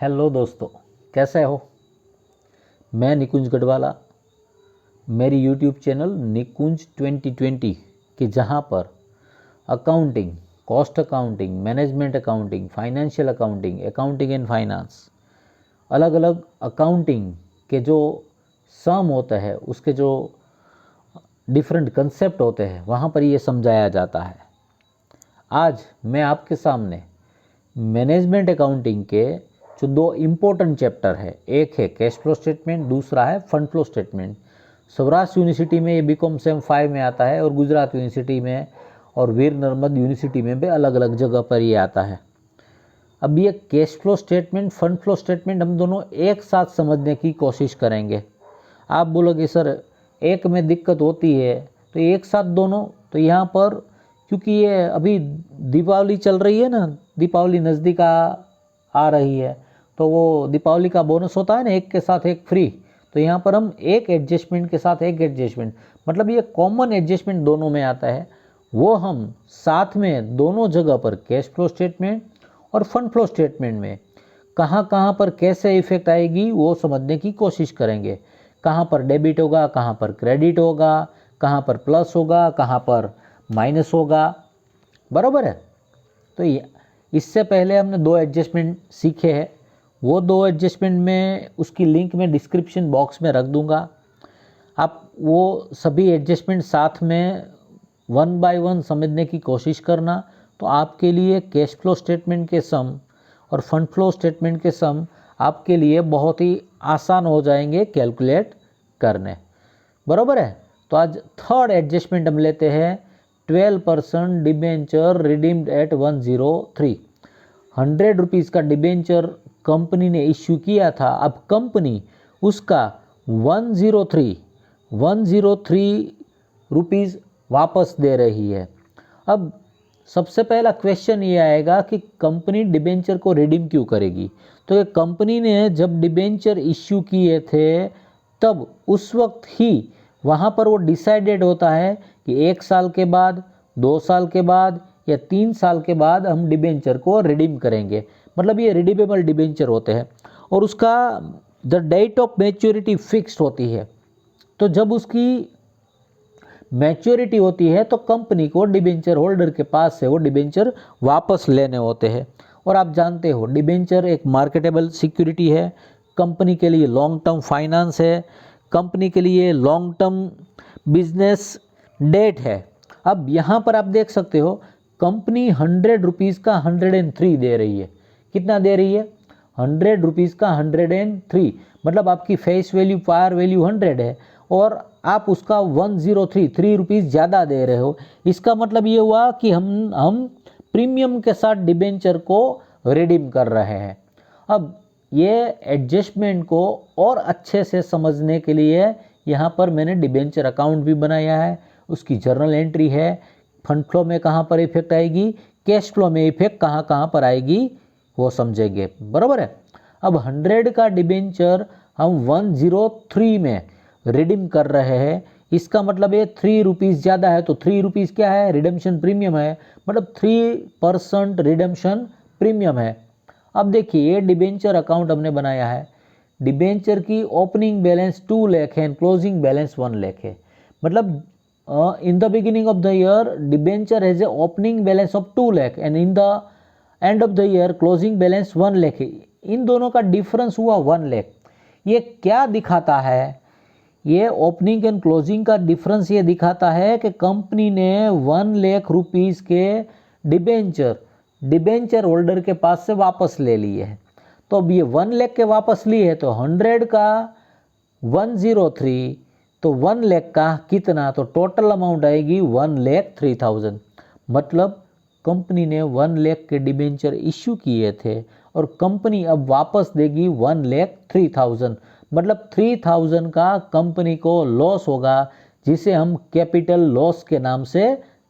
Hello दोस्तों, कैसे हो। मैं निकुंज गढ़वाला। मेरी यूट्यूब चैनल निकुंज 2020 कि जहाँ पर accounting, cost accounting, management accounting, financial accounting, accounting and finance, अलग अलग अकाउंटिंग के जो सम होते हैं, उसके जो डिफरेंट कंसेप्ट होते हैं, वहाँ पर ये समझाया जाता है। आज मैं आपके सामने मैनेजमेंट अकाउंटिंग के जो दो इम्पोर्टेंट चैप्टर है, एक है कैश फ्लो स्टेटमेंट, दूसरा है fund flow statement. Saurashtra university में ये बीकॉम सेम 5 में आता है और गुजरात यूनिवर्सिटी में और वीर नर्मद यूनिवर्सिटी में भी अलग अलग जगह पर ये आता है। अब ये cash flow statement, fund flow statement हम दोनों एक साथ समझने की कोशिश करेंगे। आप बोलोगे सर एक में दिक्कत होती है तो एक साथ दोनों, तो यहाँ पर क्योंकि ये अभी दीपावली चल रही है ना, दीपावली नज़दीक आ रही है, तो वो दीपावली का बोनस होता है ना, एक के साथ एक फ्री। तो यहाँ पर हम एक एडजस्टमेंट के साथ एक एडजस्टमेंट, मतलब ये कॉमन एडजस्टमेंट दोनों में आता है, वो हम साथ में दोनों जगह पर कैश फ्लो स्टेटमेंट और फंड फ्लो स्टेटमेंट में कहाँ कहाँ पर कैसे इफेक्ट आएगी वो समझने की कोशिश करेंगे। कहाँ पर डेबिट होगा, कहाँ पर क्रेडिट होगा, कहाँ पर प्लस होगा, कहाँ पर माइनस होगा, बराबर है। तो इससे पहले हमने दो एडजस्टमेंट सीखे हैं, वो दो एडजस्टमेंट में उसकी लिंक मैं डिस्क्रिप्शन बॉक्स में रख दूंगा। आप वो सभी एडजस्टमेंट साथ में वन बाय वन समझने की कोशिश करना, तो आपके लिए कैश फ्लो स्टेटमेंट के सम और फंड फ्लो स्टेटमेंट के सम आपके लिए बहुत ही आसान हो जाएंगे कैलकुलेट करने, बराबर है। तो आज थर्ड एडजस्टमेंट हम लेते हैं, 12% डिबेंचर रिडीम्ड एट 103। 100 रुपीज़ का डिबेंचर कंपनी ने इश्यू किया था, अब कंपनी उसका 103 रुपीज़ वापस दे रही है। अब सबसे पहला क्वेश्चन ये आएगा कि कंपनी डिबेंचर को रिडीम क्यों करेगी। तो ये कंपनी ने जब डिबेंचर इश्यू किए थे तब उस वक्त ही वहाँ पर वो डिसाइडेड होता है कि 1 साल के बाद, 2 साल के बाद या 3 साल के बाद हम डिबेंचर को रिडीम करेंगे, मतलब ये रिडीमेबल डिबेंचर होते हैं और उसका the date of maturity fixed होती है। तो जब उसकी मैच्योरिटी होती है तो कंपनी को डिबेंचर होल्डर के पास से वो डिबेंचर वापस लेने होते हैं। और आप जानते हो डिबेंचर एक मार्केटेबल सिक्योरिटी है, कंपनी के लिए लॉन्ग टर्म फाइनेंस है, कंपनी के लिए लॉन्ग टर्म बिजनेस डेट है। अब यहाँ पर आप देख सकते हो कंपनी 100 रुपीज़ का 103 दे रही है। कितना दे रही है? 100 रुपीज़ का 103, मतलब आपकी फेस वैल्यू, पार वैल्यू 100 है और आप उसका 103 रुपीज़ ज़्यादा दे रहे हो। इसका मतलब ये हुआ कि हम प्रीमियम के साथ डिबेंचर को रिडीम कर रहे हैं। अब ये एडजस्टमेंट को और अच्छे से समझने के लिए यहाँ पर मैंने डिबेंचर अकाउंट भी बनाया है, उसकी जर्नल एंट्री है, फंड फ्लो में कहाँ पर इफेक्ट आएगी, कैश फ्लो में इफेक्ट कहाँ कहाँ पर आएगी वो समझेंगे, बराबर है। अब 100 का डिबेंचर हम 103 में रिडीम कर रहे हैं, इसका मतलब ये 3 रुपीज़ ज़्यादा है, तो 3 रुपीज़ क्या है? रिडेम्पशन प्रीमियम है, मतलब 3% रिडेम्पशन प्रीमियम है। अब देखिए ये डिबेंचर अकाउंट हमने बनाया है, डिबेंचर की ओपनिंग बैलेंस 2 लाख है, क्लोजिंग बैलेंस 1 लाख है। मतलब in the beginning of the year debenture has a opening balance of 2 lakh and in the end of the year closing balance 1 lakh है। इन दोनों का डिफरेंस हुआ 1 लाख। ये क्या दिखाता है? ये ओपनिंग एंड क्लोजिंग का डिफरेंस ये दिखाता है कि कंपनी ने 1 लाख रुपीज़ के डिबेंचर होल्डर के पास से वापस ले लिए है। तो अब ये 1 लाख के वापस लिए है, तो 100 का 103, तो 1 लाख का कितना? तो टोटल अमाउंट आएगी 1,03,000। मतलब कंपनी ने 1 लाख के डिबेंचर इश्यू किए थे और कंपनी अब वापस देगी 1,03,000, मतलब 3,000 का कंपनी को लॉस होगा, जिसे हम कैपिटल लॉस के नाम से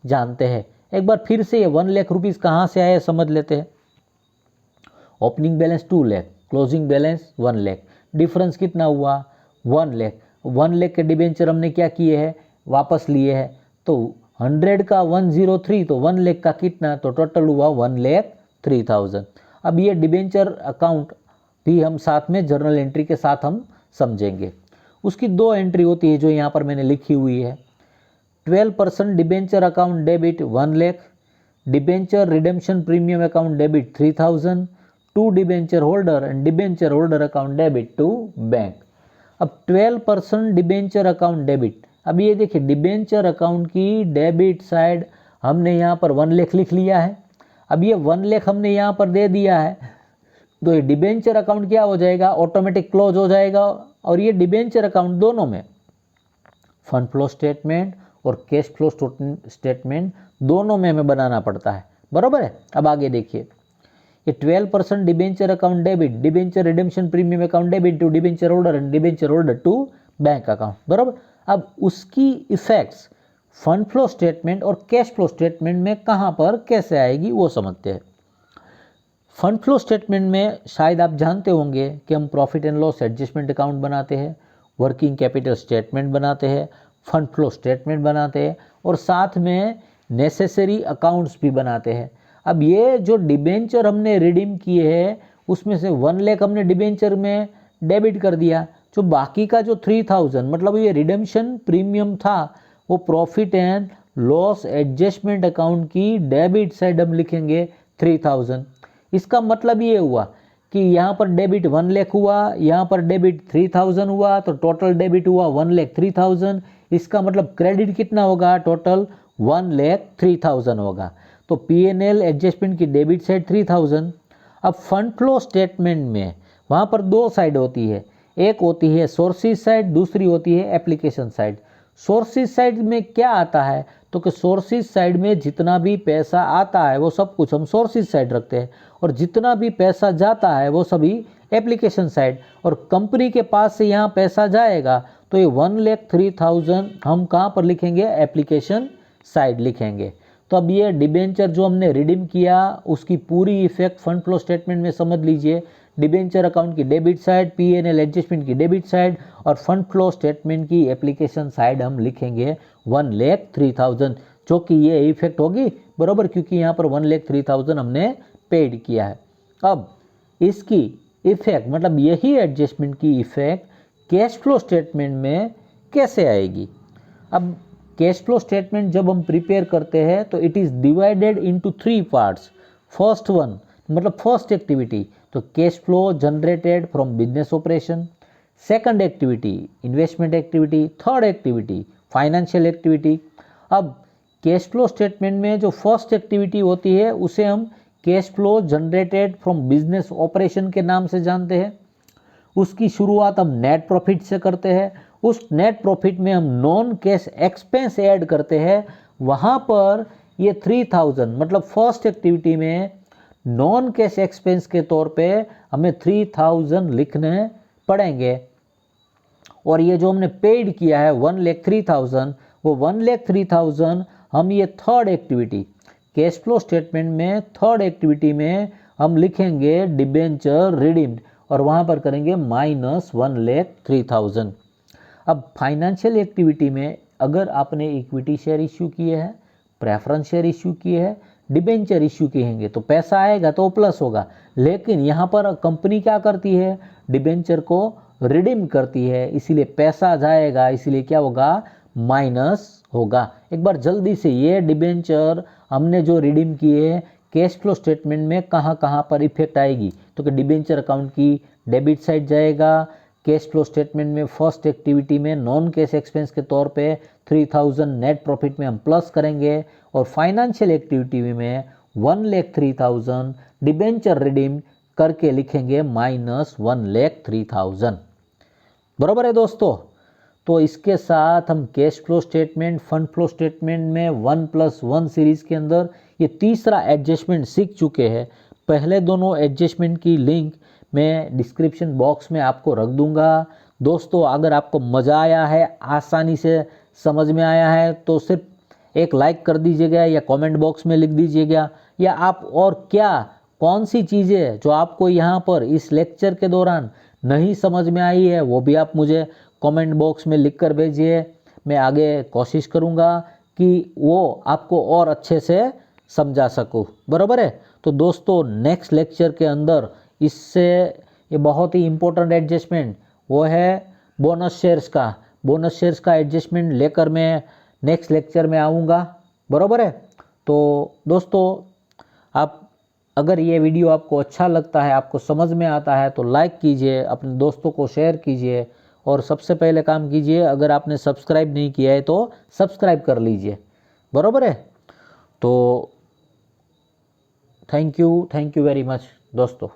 जानते हैं। एक बार फिर से ये 1 लाख रुपीज़ कहाँ से आए समझ लेते हैं। Opening balance 2 lakh, closing balance 1 lakh, difference कितना हुआ? 1 लाख। 1 लाख के डिबेंचर हमने क्या किए हैं? वापस लिए हैं। तो 100 का 103, तो 1 लाख का कितना? तो टोटल हुआ 1,03,000। अब ये डिबेंचर अकाउंट भी हम साथ में जर्नल एंट्री के साथ हम समझेंगे। उसकी 2 एंट्री होती है जो यहाँ पर मैंने लिखी हुई है। 12% debenture account debit 1 lakh, debenture redemption premium account debit 3000 to debenture holder and debenture holder account debit to bank. अब 12% डिबेंचर अकाउंट डेबिट, अब ये देखिए डिबेंचर अकाउंट की डेबिट साइड हमने यहाँ पर 1 लाख लिख लिया है। अब ये 1 लाख हमने यहाँ पर दे दिया है, तो ये डिबेंचर अकाउंट क्या हो जाएगा, ऑटोमेटिक क्लोज हो जाएगा। और ये डिबेंचर अकाउंट दोनों में फंड फ्लो स्टेटमेंट और कैश फ्लो स्टेटमेंट दोनों में हमें बनाना पड़ता है, बराबर है। अब आगे देखिए, ये 12% debenture account debit, debenture redemption premium account debit to debenture holder and debenture holder to bank account, बराबर। अब उसकी इफेक्ट्स फंड फ्लो स्टेटमेंट और कैश फ्लो स्टेटमेंट में कहाँ पर कैसे आएगी वो समझते हैं। फंड फ्लो स्टेटमेंट में शायद आप जानते होंगे कि हम profit and loss adjustment account बनाते हैं, वर्किंग कैपिटल स्टेटमेंट बनाते हैं, फंड फ्लो स्टेटमेंट बनाते हैं और साथ में नेसेसरी अकाउंट्स भी बनाते हैं। अब ये जो डिबेंचर हमने रिडीम किए हैं उसमें से 1 लाख हमने डिबेंचर में डेबिट कर दिया, जो बाकी का जो 3000 मतलब ये रिडेम्पशन प्रीमियम था वो profit and loss adjustment account की डेबिट साइड हम लिखेंगे 3000। इसका मतलब ये हुआ कि यहाँ पर डेबिट 1 लाख हुआ, यहाँ पर डेबिट 3000 हुआ, तो टोटल डेबिट हुआ 1 लाख 3000। इसका मतलब क्रेडिट कितना होगा, टोटल 1 लाख 3000 होगा। तो P&L एडजस्टमेंट की डेबिट साइड 3000। अब फंड फ्लो स्टेटमेंट में वहाँ पर 2 साइड होती है, एक होती है सोर्सेज साइड, दूसरी होती है एप्लीकेशन साइड। सोर्सेज साइड में क्या आता है, तो कि सोर्सेज साइड में जितना भी पैसा आता है वो सब कुछ हम सोर्सेज साइड रखते हैं और जितना भी पैसा जाता है वो सभी एप्लीकेशन साइड। और कंपनी के पास से यहाँ पैसा जाएगा तो ये 1 लाख 3000 हम कहाँ पर लिखेंगे, एप्लीकेशन साइड लिखेंगे। तो अब ये डिबेंचर जो हमने रिडीम किया उसकी पूरी इफेक्ट फंड फ्लो स्टेटमेंट में समझ लीजिए। डिबेंचर अकाउंट की डेबिट साइड, P&L एडजस्टमेंट की डेबिट साइड और फंड फ्लो स्टेटमेंट की एप्लीकेशन साइड हम लिखेंगे 1 लाख 3000, जो कि ये इफेक्ट होगी, बराबर, क्योंकि यहाँ पर 1 लाख 3000 हमने पेड किया है। अब इसकी इफेक्ट मतलब यही एडजस्टमेंट की इफेक्ट कैश फ्लो स्टेटमेंट में कैसे आएगी। अब कैश फ्लो स्टेटमेंट जब हम प्रिपेयर करते हैं तो it is divided into 3 parts. First one मतलब फर्स्ट एक्टिविटी, तो cash flow generated from business operation. Second activity investment activity, third activity financial activity. अब कैश फ्लो स्टेटमेंट में जो फर्स्ट एक्टिविटी होती है उसे हम cash flow generated from business operation के नाम से जानते हैं। उसकी शुरुआत हम नेट प्रॉफिट से करते हैं। उस नेट प्रॉफिट में हम नॉन कैश एक्सपेंस ऐड करते हैं। वहाँ पर ये 3000 मतलब फर्स्ट एक्टिविटी में नॉन कैश एक्सपेंस के तौर पे हमें 3000 लिखने पड़ेंगे। और ये जो हमने पेड किया है 1 लाख 3000, वो 1 लाख 3000 हम ये third activity cash flow statement में थर्ड एक्टिविटी में हम लिखेंगे डिबेंचर रिडीम्ड और वहाँ पर करेंगे माइनस 1 लाख 3000। अब फाइनेंशियल एक्टिविटी में अगर आपने इक्विटी शेयर इश्यू किए हैं, प्रेफरेंस शेयर इश्यू किए हैं, डिबेंचर इश्यू किएंगे तो पैसा आएगा तो प्लस होगा। लेकिन यहाँ पर कंपनी क्या करती है, डिबेंचर को रिडीम करती है, इसीलिए पैसा जाएगा, इसीलिए क्या होगा, माइनस होगा। एक बार जल्दी से ये डिबेंचर हमने जो रिडीम किए कैश फ्लो स्टेटमेंट में कहाँ कहाँ पर इफेक्ट आएगी, तो कि डिबेंचर अकाउंट की डेबिट साइड जाएगा। कैश फ्लो स्टेटमेंट में फर्स्ट एक्टिविटी में नॉन कैश एक्सपेंस के तौर पे 3000 नेट प्रॉफिट में हम प्लस करेंगे और फाइनेंशियल एक्टिविटी में 1 लाख 3000 डिबेंचर रिडीम करके लिखेंगे माइनस 1 लाख 3000। बराबर है दोस्तों। तो इसके साथ हम cash flow statement, fund flow statement में 1+1 सीरीज के अंदर ये तीसरा एडजस्टमेंट सीख चुके हैं। पहले दोनों एडजस्टमेंट की लिंक मैं डिस्क्रिप्शन बॉक्स में आपको रख दूंगा। दोस्तों अगर आपको मज़ा आया है, आसानी से समझ में आया है तो सिर्फ एक लाइक कर दीजिएगा या कमेंट बॉक्स में लिख दीजिएगा, या आप और क्या कौन सी चीज़ें जो आपको यहाँ पर इस लेक्चर के दौरान नहीं समझ में आई है वो भी आप मुझे कमेंट बॉक्स में लिख कर भेजिए। मैं आगे कोशिश करूँगा कि वो आपको और अच्छे से समझा सकूँ। बराबर है। तो दोस्तों नेक्स्ट लेक्चर के अंदर इससे ये बहुत ही इम्पोर्टेंट एडजस्टमेंट वो है बोनस शेयर्स का। बोनस शेयर्स का एडजस्टमेंट लेकर मैं नेक्स्ट लेक्चर में आऊँगा, बराबर है। तो दोस्तों, आप अगर ये वीडियो आपको अच्छा लगता है, आपको समझ में आता है, तो लाइक कीजिए, अपने दोस्तों को शेयर कीजिए, और सबसे पहले काम कीजिए, अगर आपने सब्सक्राइब नहीं किया है तो सब्सक्राइब कर लीजिए, बराबर है। तो थैंक यू वेरी मच दोस्तों।